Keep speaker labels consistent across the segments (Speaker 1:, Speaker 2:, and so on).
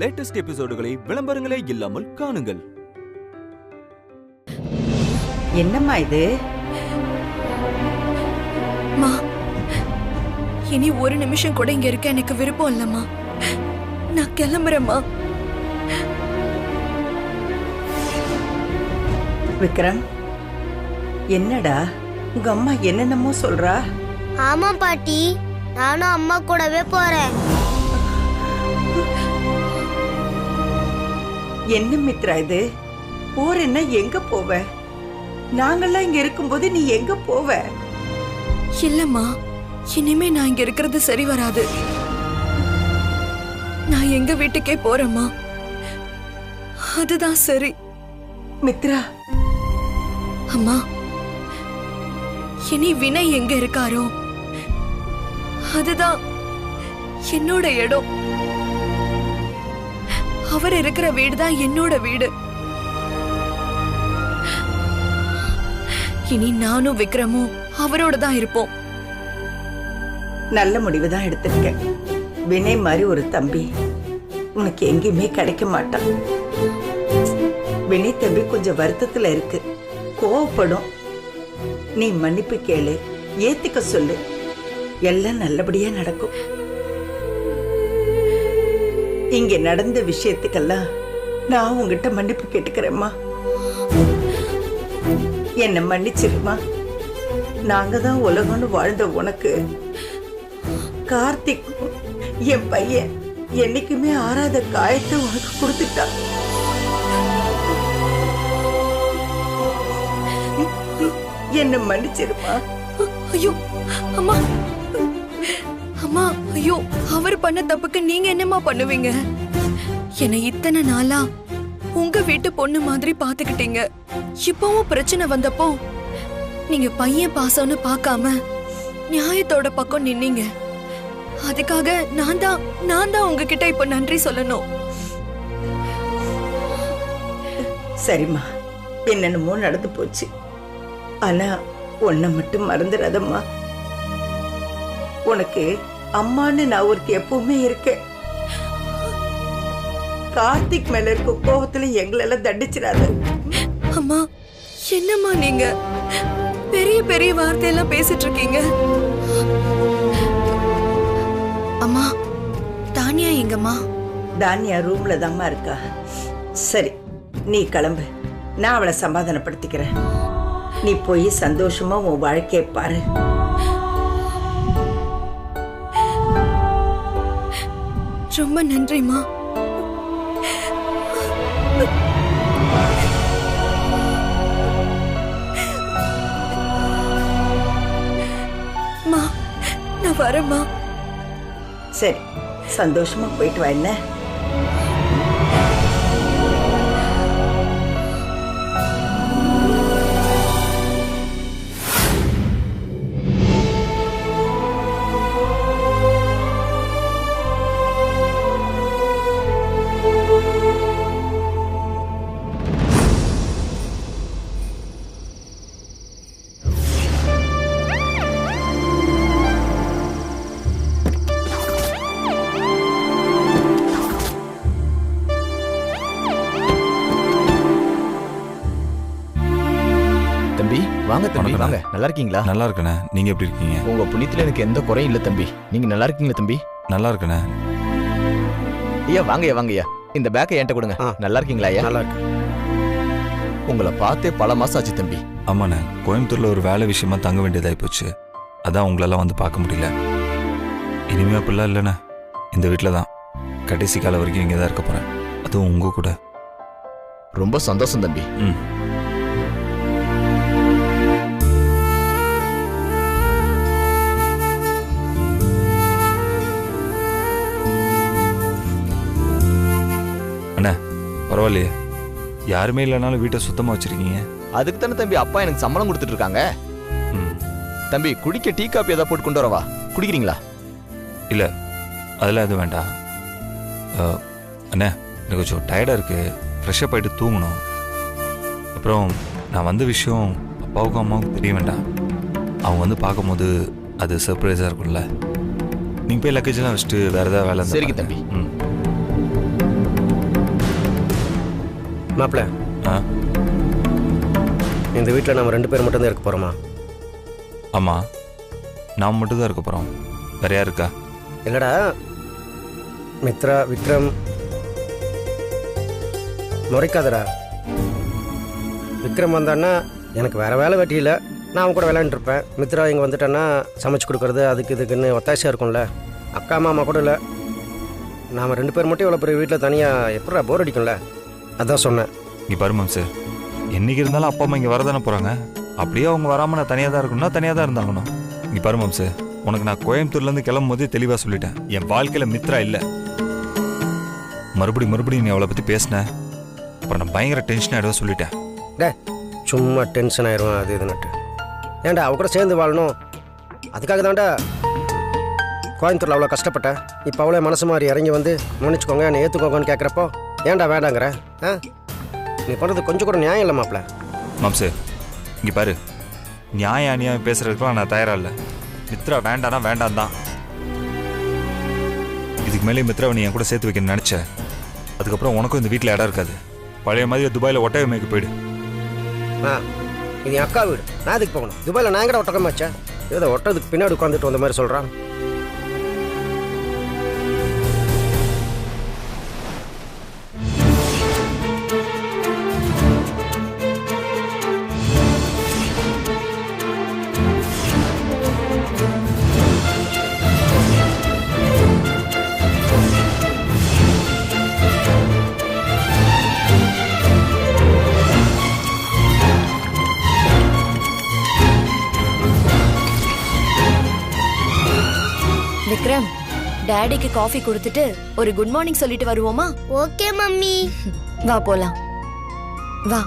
Speaker 1: Latest எபிசோடுகளை விளம்பரங்களே இல்லாமல் காணுங்கள்.
Speaker 2: என்னம்மா இது?
Speaker 3: இனி ஒரு நிமிஷம் கூட இங்க இருக்க எனக்கு விருப்பம் இல்லம்மா. நான் கிளம்புறேம்மா.
Speaker 2: விக்ரம், என்னடா உங்க அம்மா என்னென்னமோ சொல்றா?
Speaker 4: ஆமா பாட்டி, நானும் அம்மா கூடவே போறேன்.
Speaker 2: என்ன மித்ரா இது? போறேன்னா எங்க போவ? நாங்கெல்லாம் இங்க இருக்கும்போது நீ எங்க போவ?
Speaker 3: இல்லம்மா, இனிமே நான் இங்க இருக்கிறது சரி வராது. நான் எங்க வீட்டுக்கே போறேம்மா. அதுதான் சரி.
Speaker 2: மித்ரா,
Speaker 3: அம்மா, இனி வினய் எங்க இருக்காரோ அதுதான் என்னோட இடம். அவர் இருக்கிற வீடுதான் என்னோட வீடு. இனி நானும் விக்ரமும் அவரோட தான் இருப்போம்.
Speaker 2: நல்ல முடிவுதான் எடுத்திருக்கேன். வினய் மாதிரி ஒரு தம்பி உனக்கு எங்கேயுமே கிடைக்க மாட்டான். வினய் தம்பி கொஞ்சம் வருத்தத்துல இருக்கு, கோவப்படும். நீ மன்னிப்பு கேளு, ஏத்துக்க சொல்லு, எல்லாம் நல்லபடியா நடக்கும். இங்க நடந்த விஷயத்துக்கெல்லாம் நான் உங்ககிட்ட மன்னிப்பு கேட்டுக்கிறேம்மா. என்ன மன்னிச்சிருமா. நாங்க தான் உலகம்னு வாழ்ந்த உனக்கு கார்த்திக் என் பையன் என்னைக்குமே ஆறாத காயத்தை உனக்கு கொடுத்துட்டான். என்ன மன்னிச்சிருமா.
Speaker 3: ஐயோ அம்மா, அம்மா, ஐயோ, அவர் பண்ண தப்புக்கு நீங்க என்னம்மா பண்ணுவீங்க? என்னை இத்தனை நாளா உங்க வீட்டு பொண்ணு மாதிரி பாத்துக்கிட்டீங்க. இப்பவும் பிரச்சனை வந்தப்போ நீங்க பையன் பாசம்னு பார்க்காம நியாயத்தோட பக்கம் நின்னீங்க. அதுக்காக நான் தான் உங்ககிட்ட இப்ப நன்றி சொல்லணும்.
Speaker 2: சரிம்மா, என்னென்னமோ நடந்து போச்சு. ஆனா உன்னை மட்டும் மறந்துடாதம்மா. உனக்கு அம்மான்னு நான் ஒருத்தி எப்பவுமே இருக்கேன். கார்த்திக் மேல இருக்க கோபத்துல எங்களெல்லாம் தண்டிச்சிடாத.
Speaker 3: அம்மா, என்னம்மா நீங்க பெரிய பெரிய வார்த்தையெல்லாம் பேசிட்டு இருக்கீங்க? அம்மா, தானியா எங்கம்மா?
Speaker 2: தானியா ரூம்ல தாம்மா இருக்கா. சரி, நீ கிளம்பு, நான் அவளை சமாதானப்படுத்திக்கிறேன். நீ போய் சந்தோஷமா உன் வாழ்க்கையை பாரு.
Speaker 3: ரொம்ப நன்றிம்மா. நான் வரேம்மா.
Speaker 2: சரி, சந்தோஷமா போயிட்டு வா. என்ன
Speaker 5: வாங்க தம்பி, வாங்க. நல்லா இருக்கீங்களா?
Speaker 6: நல்லா இருக்கண்ணே. நீங்க எப்படி இருக்கீங்க?
Speaker 5: உங்க புண்ணியத்துல எனக்கு எந்த குறையும் இல்ல தம்பி. நீங்க நல்லா இருக்கீங்களா தம்பி?
Speaker 6: நல்லா இருக்கண்ணே.
Speaker 5: ஐயா வாங்கய்யா, வாங்கய்யா. இந்த பேக்கை என்கிட்ட கொடுங்க. நல்லா இருக்கீங்களா ஐயா?
Speaker 7: நல்லா இருக்கு.
Speaker 5: உங்களை பார்த்தே பல மாசம் ஆச்சு தம்பி.
Speaker 6: ஆமாண்ணே, கோயம்புத்தூர்ல ஒரு வேலை விஷயமா தங்க வேண்டியதாகி போச்சு. அதான் உங்களெல்லாம் வந்து பார்க்க முடியல. இனிமே அப்படிலாம் இல்லைண்ணே. இந்த வீட்டில் தான் கடைசி காலம் வரைக்கும் இங்கே தான் இருக்க போறேன். அதுவும் உங்க கூட.
Speaker 5: ரொம்ப சந்தோஷம் தம்பி.
Speaker 6: அண்ணா பரவாயில்லையே, யாருமே இல்லைனாலும் வீட்டை சுத்தமாக வச்சிருக்கீங்க.
Speaker 5: அதுக்கு தானே தம்பி அப்பா எனக்கு சம்பளம் கொடுத்துட்டு இருக்காங்க. தம்பி, குடிக்க டீ காப்பி ஏதாவது போட்டு கொண்டு வரவா? குடிக்கிறீங்களா?
Speaker 6: இல்லை, அதெல்லாம் எதுவும் வேண்டாம். அண்ணா, எனக்கு கொஞ்சம் டயர்டாக இருக்குது. ஃப்ரெஷ்ஷப் ஆகிட்டு தூங்கணும். அப்புறம் நான் வந்த விஷயம் அப்பாவுக்கும் அம்மாவுக்கும் தெரிய வேண்டாம். அவங்க வந்து பார்க்கும்போது அது சர்ப்ரைஸாக இருக்கும்ல. நீங்கள் போய் லக்கேஜெலாம் வச்சுட்டு வேறு ஏதாவது வேலை?
Speaker 5: சரிங்க தம்பி.
Speaker 7: மாப்பிள்ள,
Speaker 6: ஆ
Speaker 7: இந்த வீட்டில் நம்ம 2 பேர் மட்டும்தான் இருக்க போகிறோமா?
Speaker 6: ஆமாம், நாம் மட்டும் தான் இருக்க போகிறோம். வேற யார் இருக்கா?
Speaker 7: இல்லைடா, மித்ரா, விக்ரம். முறைக்காதடா. விக்ரம் வந்தான்னா எனக்கு வேறு வேலை வெட்டி இல்லை, நான் அவன் கூட விளையாண்டுருப்பேன். மித்ரா இங்கே வந்துட்டேன்னா சமைச்சு கொடுக்குறது அதுக்கு இதுக்குன்னு ஒத்தாசையாக இருக்கும்ல. அக்கா மாமா கூட இல்லை, நாம் 2 பேர் மட்டும் இவ்வளோ பெரிய வீட்டில் தனியாக எப்படா போர் அடிக்கும்ல, அதான் சொன்னேன்.
Speaker 6: இங்கே பாரு மாம்சு, என்னைக்கு இருந்தாலும் அப்பா அம்மா இங்கே வரதானே போகிறாங்க. அப்படியே அவங்க வராமல் நான் தனியாக தான் இருக்கணும்னா தனியாக தான் இருந்தாகணும். இங்கே பாரு மாம்சு, உனக்கு நான் கோயம்புத்தூர்லேருந்து கிளம்பும் போதே தெளிவாக சொல்லிட்டேன், என் வாழ்க்கையில் மித்ரா இல்லை. மறுபடியும் நீ அவளை பற்றி பேசினேன், அப்புறம் நான் பயங்கர டென்ஷன் ஆகிடுவா சொல்லிட்டேன்.
Speaker 7: டே, சும்மா டென்ஷன் ஆயிடுவேன் அது இதுன்னுட்டு. ஏன்டா அவ கூட சேர்ந்து வாழணும், அதுக்காக தான்டா கோயம்புத்தூரில் அவ்வளோ கஷ்டப்பட்டேன். இப்போ அவ்வளோ மனசு மாதிரி இறங்கி வந்து மன்னிச்சுக்கோங்க என்னை ஏற்றுக்கோங்கன்னு கேட்குறப்போ ஏன்டா வேண்டாங்கிற? ஆ, நீ பண்ணுறது கொஞ்சம் கூட நியாயம் இல்லை மாப்பிள்ள.
Speaker 6: மாம்சு, இங்கே பாரு, நியாயம் பேசுறதுக்குலாம் நான் தயாராக இல்லை. மித்ரா வேண்டானா வேண்டாம் தான். இதுக்கு மேலே மித்ராவை நீ என் கூட சேர்த்து வைக்கணும்னு நினச்ச, அதுக்கப்புறம் உனக்கும் இந்த வீட்டில் இடம் இருக்காது. பழைய மாதிரி துபாயில் ஒட்டகமேக்கு போயிடு.
Speaker 7: ஆ, இது என் அக்கா வீடு, நான் அதுக்கு போகணும். துபாயில் நான் எங்கடா ஒட்டகம் வச்சேன்? ஏதோ ஒட்டதுக்கு பின்னாடி உட்காந்துட்டு வந்த மாதிரி சொல்கிறான்.
Speaker 3: விக்ரம், டாடிக்கு காஃபி கொடுத்துட்டு ஒரு குட் மார்னிங் சொல்லிட்டு வருவோமா?
Speaker 4: Okay mummy.
Speaker 3: வா போலாம், வா.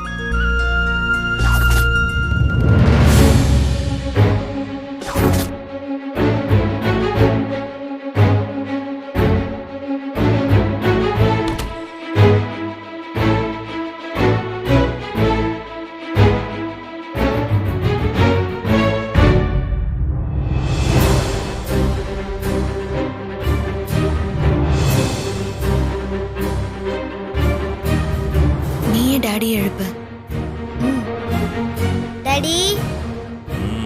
Speaker 3: டாடி எழுப்பு.
Speaker 4: டாடி,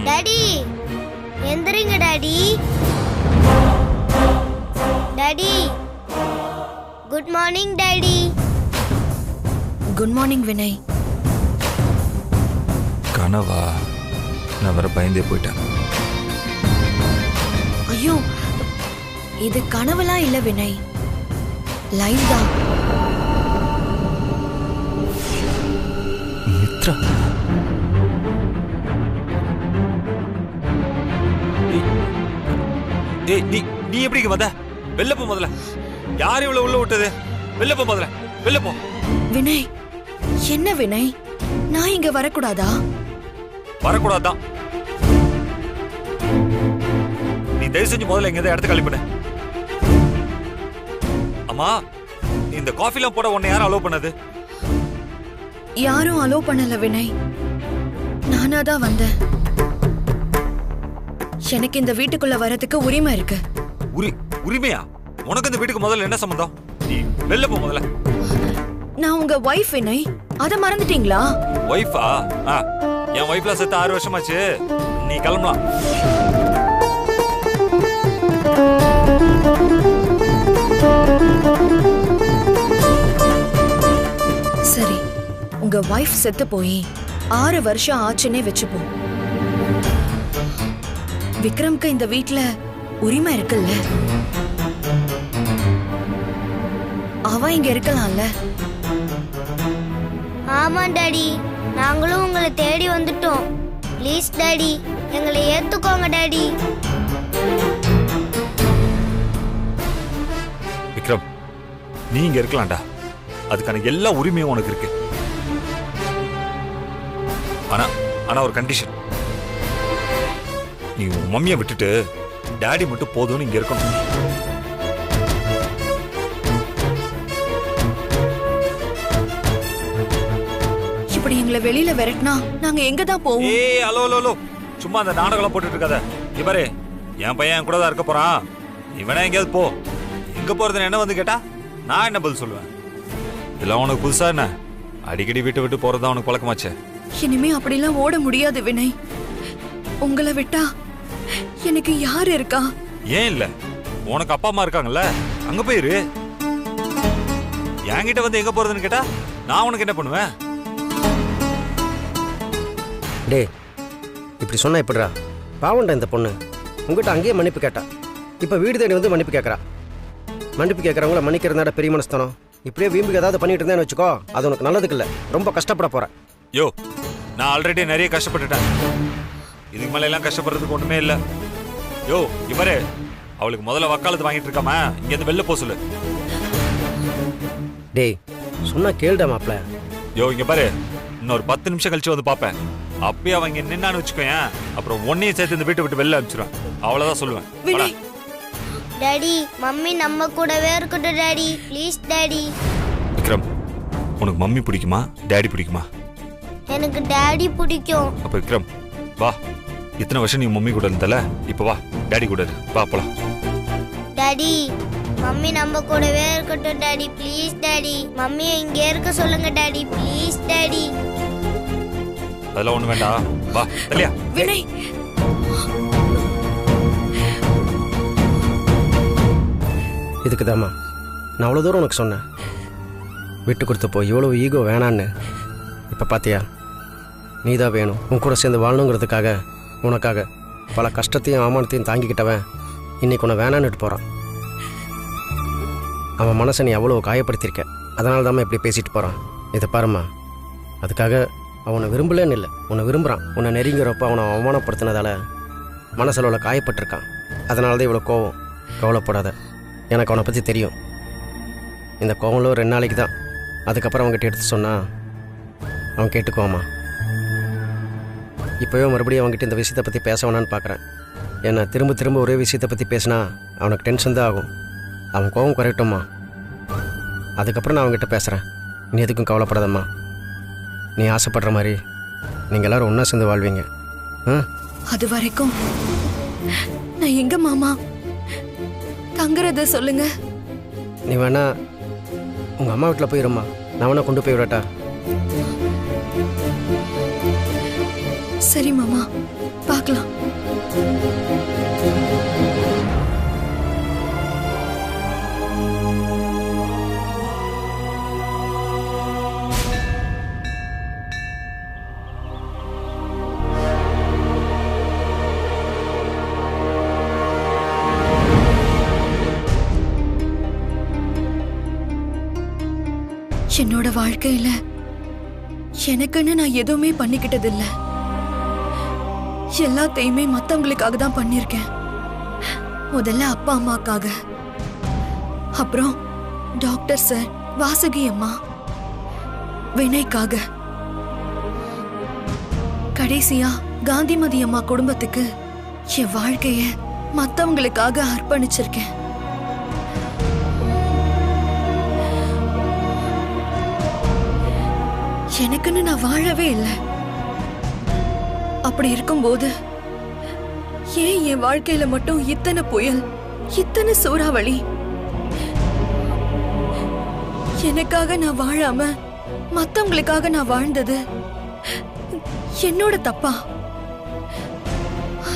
Speaker 4: டாடி எந்திரிங்க daddy. Daddy, good morning daddy.
Speaker 3: Good morning Vinay.
Speaker 6: கனவா? நான் வர பயந்தே போயிட்டேன்.
Speaker 3: ஐயோ, இது கனவுலாம் இல்ல வினய், லைவ் தான்.
Speaker 6: மித்ரா, ஏய் நீ எப்படி வந்த? வெளில போ முதல்ல. யார் இவ்வளவு உள்ள விட்டது? வெளில போ முதல்ல, வெளில போ.
Speaker 3: வினய், என்ன வினய், நான் இங்க வரக்கூடாதா?
Speaker 6: வரக்கூடாதான். நீ தயவு செஞ்சு முதல்ல எங்க இடத்த காலி பண்ணு. அம்மா, இந்த காஃபிலாம் போட உன்னை யாரும் அலோவ் பண்ணது?
Speaker 3: யாரும் அலோவ் பண்ணல வினய், நானா தான் வந்தேன். எனக்கு இந்த வீட்டுக்குள்ள வரதுக்கு உரிமை இருக்கு.
Speaker 6: உரிமையா? உனக்கு இந்த வீட்டுக்கு முதல்ல என்ன சம்பந்தம்? நீ வெளில போ முதல்ல.
Speaker 3: நான் உங்க வைஃப் வினய், அத மறந்துட்டீங்களா?
Speaker 6: வைஃபா? என் வைஃப்ல செத்து 6 வருஷமாச்சு. நீ கிளம்பலாம்.
Speaker 3: சரி, உங்க வைஃப் செத்து போய் 6 வருஷம் ஆச்சுன்னே வச்சுப்போம். விக்ரம்க்கு இந்த வீட்ல உரிமை இருக்குல்ல, அவ இங்க இருக்கலாம்ல.
Speaker 4: ஆமா டாடி, நாங்களும் உங்களை தேடி வந்துட்டோம். ப்ளீஸ் டாடி, எங்களை ஏத்துக்கோங்க டாடி.
Speaker 6: விக்ரம், நீ இங்க இருக்கலாம்டா, அதுக்கான எல்லா உரிமையும் உனக்கு இருக்கு. ஆனா ஒரு கண்டிஷன். நீ உன் மம்மியை விட்டுட்டு டாடி மட்டும் போதும்னு இங்க இருக்கணும்.
Speaker 3: இப்படி எங்களை வெளியில விரட்டினா நாங்க எங்க தான் போவோம்?
Speaker 6: ஏய், அலோ, சும்மா அந்த நாடகம் போட்டுட்டு இருக்காத. இவரே, என் பையன் என் கூட தான் இருக்க போறான். இவனே எங்கேயாவது போ. எங்க போறதுன்னு என்ன வந்து கேட்டா நான் என்ன பதில் சொல்லுவேன்? இதெல்லாம் உனக்கு புதுசா என்ன? அடிக்கடி வீட்டை விட்டு போறதா உனக்கு பழக்கமாச்சே.
Speaker 3: இனிமே அப்படிலாம் ஓட முடியாது வினய். உங்களை விட்டா எனக்கு யாரு இருக்கா?
Speaker 6: ஏன் இல்ல, உனக்கு அப்பா அம்மா இருக்காங்கல்ல, அங்க போயிரு. என்கிட்ட வந்து எங்க போறதுன்னு கேட்டா நான் உனக்கு என்ன பண்ணுவேன்?
Speaker 7: டே இப்படி சொன்னா எப்படிடா? பாவண்டா இந்த பொண்ணு. உங்ககிட்ட அங்கேயே மன்னிப்பு கேட்டா, இப்போ வீடு தேடி வந்து மன்னிப்பு கேட்குறா. மன்னிப்பு கேட்குறவங்கள மன்னிக்கிறதாட பெரிய மனஸ்தானம். இப்படியே வீம்புக்கு ஏதாவது பண்ணிட்டு இருந்தேன்னு வச்சுக்கோ, அது உனக்கு நல்லதுக்கு இல்லை, ரொம்ப கஷ்டப்பட போற.
Speaker 6: யோ, நான் ஆல்ரெடி நிறைய கஷ்டப்பட்டுட்டேன். இதுக்கு மேல எல்லாம் கஷ்டப்படுறதுக்கு ஒண்ணுமே இல்லை. யோ இவரே, அவளுக்கு முதல்ல வக்காலத்து வாங்கிட்டு இருக்காம இங்க இருந்து வெளில போ சொல்லு.
Speaker 7: டேய் சொன்னா கேளுடா மாப்ள.
Speaker 6: யோ இங்க பாரு, இன்னொரு 10 நிமிஷம் கழிச்சு வந்து பாப்பேன். அப்பயே அவங்க நின்னான்னு வச்சுக்கோயேன், அப்புறம் ஒன்னையும் சேர்த்து இந்த வீட்டை விட்டு வெளில அனுப்பிச்சிருவேன். அவ்வளவுதான் சொல்லுவேன்.
Speaker 3: வினய்,
Speaker 4: டாடி மம்மி நம்ம கூடவே இருக்கட்டும் டாடி, ப்ளீஸ் டாடி.
Speaker 6: விக்ரம், உனக்கு மம்மி பிடிக்குமா டாடி பிடிக்குமா?
Speaker 4: எனக்கு டாடி பிடிக்கும்.
Speaker 6: அப்ப விக்ரம் வா, இத்தனை வருஷம் நீ மம்மி கூட இருந்தல, இப்ப வா டாடி கூட இரு. வா போலாம்.
Speaker 4: டாடி மம்மி நம்ம கூடவே இருக்கட்டும் டாடி, ப்ளீஸ் டாடி. மம்மியை இங்கே இருக்க சொல்லுங்க டாடி, ப்ளீஸ் டாடி.
Speaker 6: அதெல்லாம் ஒண்ணு வேண்டாம், வா இல்லையா?
Speaker 3: வினய்,
Speaker 7: இதுக்குதாம்மா நான் அவ்வளோ தூரம் உனக்கு சொன்னேன், விட்டு கொடுத்தப்போ இவ்வளோ ஈகோ வேணான்னு. இப்போ பார்த்தியா, நீ தான் வேணும். உன் கூட சேர்ந்து வாழணுங்கிறதுக்காக உனக்காக பல கஷ்டத்தையும் அவமானத்தையும் தாங்கிக்கிட்டவன் இன்னைக்கு உன்னை வேணான்னுட்டு போகிறான். அவன் மனசை நீ அவ்வளோ காயப்படுத்தியிருக்க, அதனால தான் இப்படி பேசிட்டு போகிறான். இதை பாரும்மா, அதுக்காக அவனை விரும்பலன்னு இல்லை, உன்னை விரும்புகிறான். உன்னை நெருங்கிறப்ப அவனை அவமானப்படுத்தினதால மனசளவில் காயப்பட்டிருக்கான். அதனால தான் இவ்வளோ கோவம். கவலைப்படாத, எனக்கு அவனை பற்றி தெரியும். இந்த கோவம்ல 2 நாளைக்கு தான், அதுக்கப்புறம் அவங்ககிட்ட எடுத்து சொன்னால் அவன் கேட்டுக்குவாம்மா. இப்போவே மறுபடியும் அவங்ககிட்ட இந்த விஷயத்தை பற்றி பேச வேணான்னு பார்க்குறேன். ஏன்னா திரும்ப திரும்ப ஒரே விஷயத்தை பற்றி பேசினா அவனுக்கு டென்ஷன் தான் ஆகும். அவன் கோவம் குறையட்டும்மா, அதுக்கப்புறம் நான் அவங்ககிட்ட பேசுகிறேன். நீ எதுக்கும் கவலைப்படாதம்மா. நீ ஆசைப்படுற மாதிரி நீங்கள் எல்லோரும் ஒன்றா சேர்ந்து வாழ்வீங்க.
Speaker 3: அது வரைக்கும் நான் எங்க மாமா தங்குறத சொல்லுங்க.
Speaker 7: நீ வேணா உங்கள் அம்மா வீட்டில் போயிரும்மா, நான் வேணா கொண்டு போய் விடட்டா?
Speaker 3: சரி மாமா, பார்க்கலாம். என்னோட வாழ்க்கையில எனக்குன்னு நான் எதுவுமே பண்ணிக்கிட்டது இல்ல. எல்லாத்தையுமே மத்தவங்களுக்காக தான் பண்ணிருக்கேன். முதல்ல அப்பா அம்மாக்காக, அப்புறம் டாக்டர் சார், வாசுகி அம்மா, வினய்க்காக, கடைசியா காந்திமதி அம்மா குடும்பத்துக்கு என் வாழ்க்கைய மத்தவங்களுக்காக அர்ப்பணிச்சிருக்கேன். எனக்குன்னு நான் வாழவே இல்லை. அப்படி இருக்கும்போது ஏன் என் வாழ்க்கையில மட்டும் இத்தனை புயல், இத்தனை சூறாவளி? எனக்காக நான் வாழாம மத்தவங்களுக்காக நான் வாழ்ந்தது என்னோட தப்பா?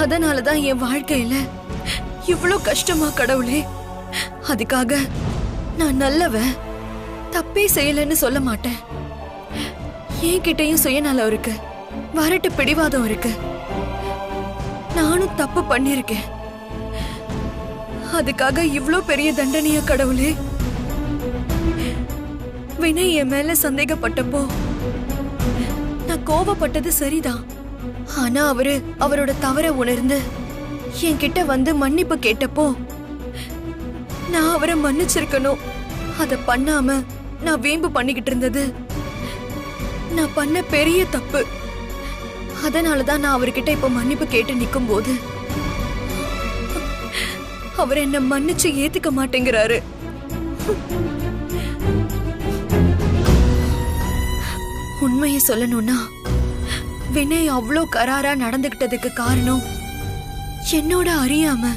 Speaker 3: அதனாலதான் என் வாழ்க்கையில இவ்ளோ கஷ்டமா கடவுளே. அதுக்காக நான் நல்லவன், தப்பே செய்யலன்னு சொல்ல மாட்டேன். என்கிட்டயும் சுயநலம் இருக்கு, வரட்டு பிடிவாதம் இருக்கு. நானும் தப்பு பண்ணிருக்கேன். அதுக்காக இவ்ளோ பெரிய தண்டனையா கடவுளே? வினய் என் மேல சந்தேகப்பட்டப்போ நான் கோவப்பட்டது சரிதான். ஆனா அவரோட தவற உணர்ந்து என்கிட்ட வந்து மன்னிப்பு கேட்டப்போ நான் அவரை மன்னிச்சிருக்கணும். அத பண்ணாம நான் வீம்பு பண்ணிக்கிட்டு இருந்தது நான் பண்ண பெரிய தப்பு. அதனாலதான் நான் அவர்கிட்ட இப்ப மன்னிப்பு கேட்டு நிக்கும் போது அவர் என்ன மன்னிச்சு ஏத்துக்க மாட்டேங்கிறாரு. உண்மையை சொல்லணும்னா வினய் அவ்வளோ கராரா நடந்துகிட்டதுக்கு காரணம் என்னோட அறியாம,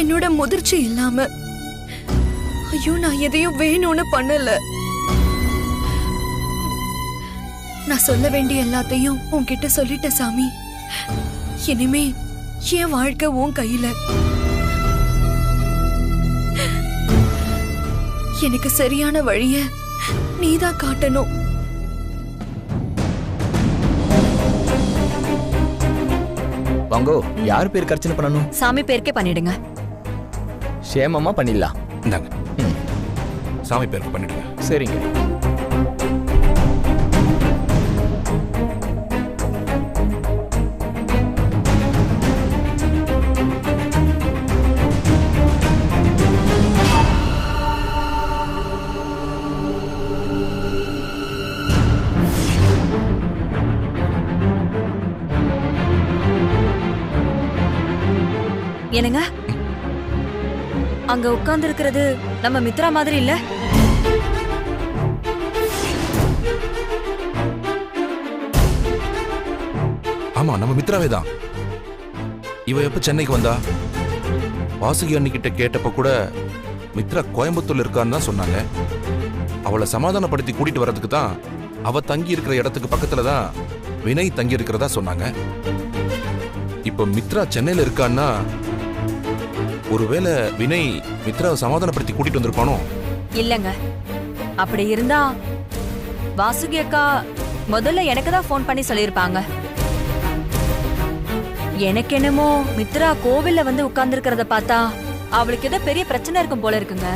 Speaker 3: என்னோட முதிர்ச்சி இல்லாம. ஐயோ, நான் எதையும் வேணும்னு பண்ணல. நான் சொல்ல வேண்டிய எல்லாத்தையும் உன்கிட்ட சொல்லிட்டேன் சாமி. இனிமே என் வாழ்க்கை உன் கையில. எனக்கு சரியான வழிய நீதான் காட்டணும்.
Speaker 5: வாங்கோ, யார் பேருக்கு அர்ச்சனை பண்ணணும்?
Speaker 8: சாமி பேருக்கே பண்ணிடுங்க.
Speaker 5: சேமமா பண்ணிடலாம்.
Speaker 9: இந்தாங்க, சாமி பேருக்கு பண்ணிடுங்க.
Speaker 5: சரிங்க.
Speaker 8: என்னங்க, அங்க உட்கார்ந்து இருக்கிறது நம்ம மித்ரா மாதிரி இல்ல?
Speaker 9: ஆமா, நம்ம மித்ராவே தான். இவ எப்ப சென்னைக்கு வந்தா? வாசுகி அண்ணிக்கிட்ட கேட்டப்ப கூட மித்ரா கோயம்புத்தூர்ல இருக்கான்னு தான் சொன்னாங்க. அவளை சமாதானப்படுத்தி கூட்டிட்டு வர்றதுக்கு தான் அவ தங்கி இருக்கிற இடத்துக்கு பக்கத்துல தான் வினய் தங்கி இருக்கிறதா சொன்னாங்க. இப்ப மித்ரா சென்னையில இருக்கான்னா ஒருவேளை வினய் மித்ராவை சமாதானப்படுத்தி கூட்டிட்டு வந்திருப்பானோ?
Speaker 8: இல்லங்க, அப்படி இருந்தா வாசுகி அக்கா முதல்ல எனக்கு தான் ஃபோன் பண்ணி சொல்லியிருப்பாங்க. எனக்கு என்னமோ மித்ரா கோவில்ல வந்து உட்கார்ந்து இருக்கிறத பார்த்தா அவளுக்கு ஏதோ பெரிய பிரச்சனை இருக்கும் போல இருக்குங்க.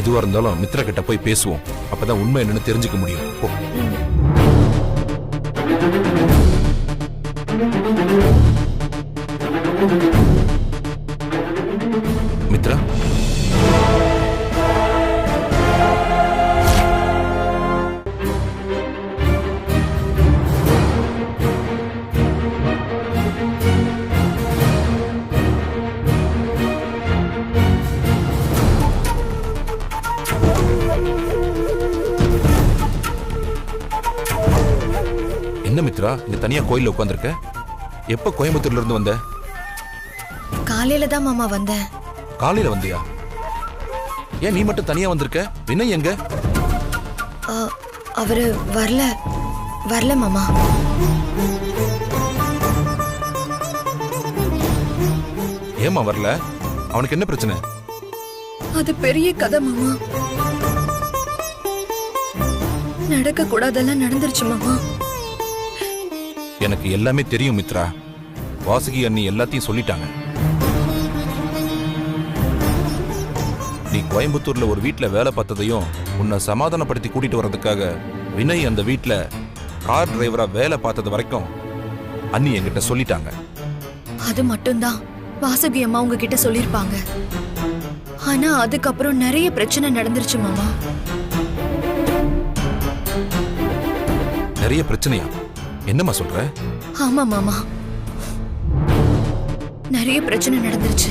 Speaker 9: எதுவா இருந்தாலும் மித்ரா கிட்ட போய் பேசுவோம். அப்பதான் உண்மை என்னன்னு தெரிஞ்சுக்க முடியும். மித்ரா, என்ன மித்ரா இங்க தனியா கோயில்ல உட்கார்ந்திருக்க? எப்ப கோயம்புத்தூர்ல இருந்து வந்த?
Speaker 3: காலையில தான் மாமா வந்தேன்.
Speaker 9: காலையில வந்தியா? ஏன் நீ மட்டும் தனியா வந்திருக்க? வினய் எங்க?
Speaker 3: அவரு வரல மாமா.
Speaker 9: ஏமா வரல? அவனுக்கு என்ன பிரச்சனை?
Speaker 3: அது பெரிய கதை மாமா. நடக்க கூடாதெல்லாம் நடந்துருச்சு மாமா.
Speaker 9: எனக்கு எல்லாமே தெரியும் மித்ரா. வாசுகி அண்ணி எல்லாத்தையும் சொல்லிட்டாங்க. நீ கோயம்புத்தூர்ல ஒரு வீட்டுல வேலை பார்த்ததையும் உன்னை சமாதானப்படுத்தி கூட்டிட்டு வர்றதுக்காக வினய் அந்த வீட்டுல கார் டிரைவரா வேலை பார்த்தது வரைக்கும் அண்ணி என்கிட்ட சொல்லிட்டாங்க.
Speaker 3: அது மட்டும்தான் வாசுகி அம்மா உங்ககிட்ட சொல்லிருப்பாங்க. ஆனா அதுக்கப்புறம் நிறைய பிரச்சனை நடந்துருச்சு மாமா.
Speaker 9: நிறைய பிரச்சனையா? என்னம்மா சொல்ற?
Speaker 3: ஆமா மாமா, நிறைய பிரச்சனை நடந்துருச்சு.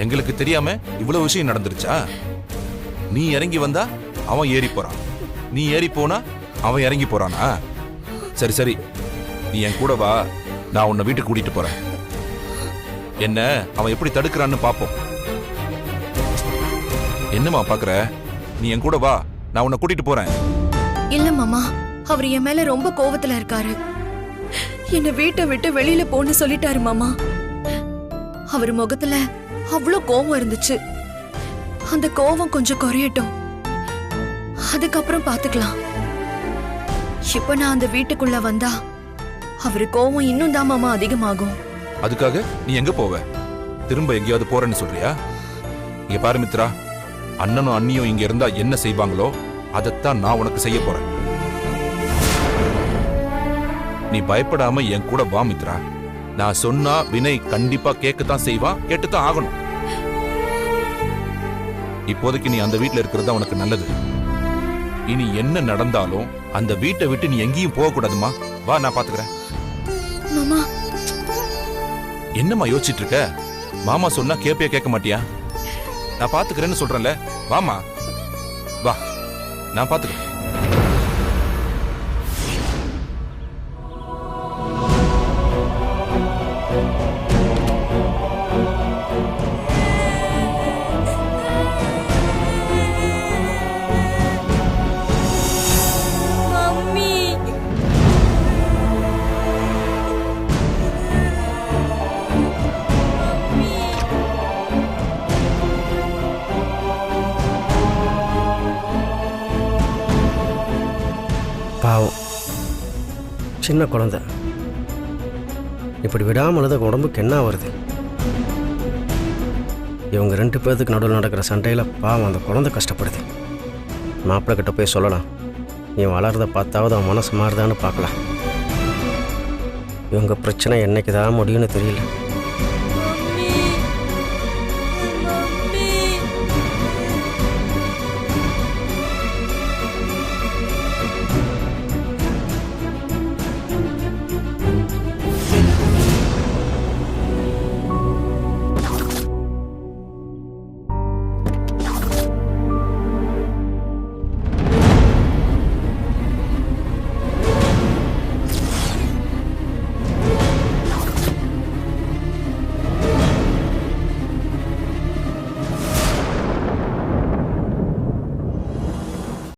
Speaker 9: எங்களுக்கு தெரியாம இவ்வளவு விஷயம் நடந்துருச்சா? நீ இறங்கி வந்தா அவன் ஏறி போறான், நீ ஏறி போனா அவன் இறங்கி போறானா? சரி சரி, நீ என் கூட வா, நான் உன்னை வீட்டுக்கு கூட்டிட்டு போறேன். என்ன அவன் எப்படி தடுக்கிறான்னு பாப்போம். என்னமா பாக்குற? நீ என் கூட வா, நான் உன்னை கூட்டிட்டு போறேன்.
Speaker 3: இல்ல மாமா, அவர் என் மேல ரொம்ப கோவத்துல இருக்காரு. என்ன வீட்டை விட்டு வெளியில போன்னு சொல்லிட்டாரு மாமா. அவர் முகத்துல அவ்வளவு கோவம் இருந்துச்சு. அந்த கோவம் கொஞ்சம் குறையட்டும், அதுக்கப்புறம் பாத்துக்கலாம். இப்ப நான் அந்த வீட்டுக்குள்ள வந்தா அவரு கோவம் இன்னும் தான் மாமா அதிகமாகும்.
Speaker 9: அதுக்காக நீ எங்க போவ? திரும்ப எங்கேயாவது போறேன்னு சொல்றியா? இங்க பாரு மித்ரா, அண்ணனும் அண்ணியும் இங்க இருந்தா என்ன செய்வாங்களோ அதைத்தான் நான் உனக்கு செய்ய போறேன். நீ பயப்படாம என் கூட வா மித்ரா. நான் சொன்னா வினய் கண்டிப்பா கேட்கத்தான் செய்வான், கேட்டுத்தான் ஆகணும். இப்போதைக்கு நீ அந்த வீட்டில் இருக்கிறது தான் உனக்கு நல்லது. இனி என்ன நடந்தாலும் அந்த வீட்டை விட்டு நீ எங்கேயும் போகக்கூடாதுமா. வா, நான் பாத்துக்கிறேன்.
Speaker 3: மாமா
Speaker 9: என்னம்மா யோசிச்சுட்டு இருக்க? மாமா சொன்னா கேப்பியா கேட்க மாட்டியா? நான் பாத்துக்கிறேன்னு சொல்றேன்ல. வாமா, வா, நான் பாத்துக்கிறேன்.
Speaker 7: பாவம், சின்ன குழந்தை இப்படி விடாமல் தான் உடம்புக்கு என்ன வருது? இவங்க 2 பேர்த்துக்கு நடுவில் நடக்கிற சண்டையில் பாவம் அந்த குழந்தை கஷ்டப்படுது. மாப்பிள்ளை கிட்ட போய் சொல்லலாம், இவன் வளர்றதை பார்த்தாவது அவன் மனசு மாறுதான்னு பார்க்கலாம். இவங்க பிரச்சனை என்னைக்கு தான் முடியும்னு தெரியல.